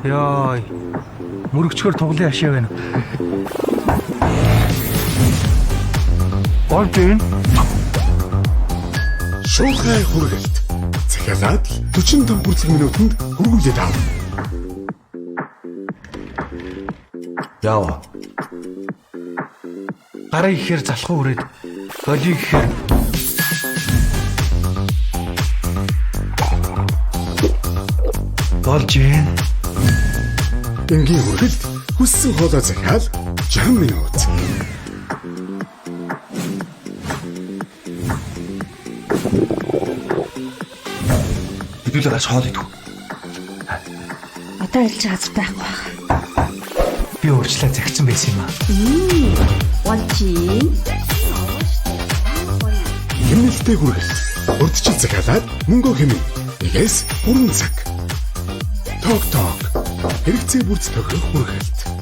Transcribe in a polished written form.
Яй. Мөрөгчгөр тоглоом ашиг байна. Ордын Шуухай хүргэлт. Захиалаад 45 бүрцэг минутанд хургуулээд ав. Яава. гарыг ихээр залхуу үрээд голийг ихээр болж байна. Энгийн хүргэлт хүссэн хоолой захиал 60 минут. Хэдүүлээ гарч хоол идэх. Одоо илж газар байхгүй байна. Би өөрчлөө загцсан байсан юм аа. 원чин. Хэмнэлттэй хүргэлт. Урдчил захиалаад мөнгө хэмнэ. Нэгээс 3 цаг. Ток. Хэрэгцээ бүрц тохирох хүргэлт.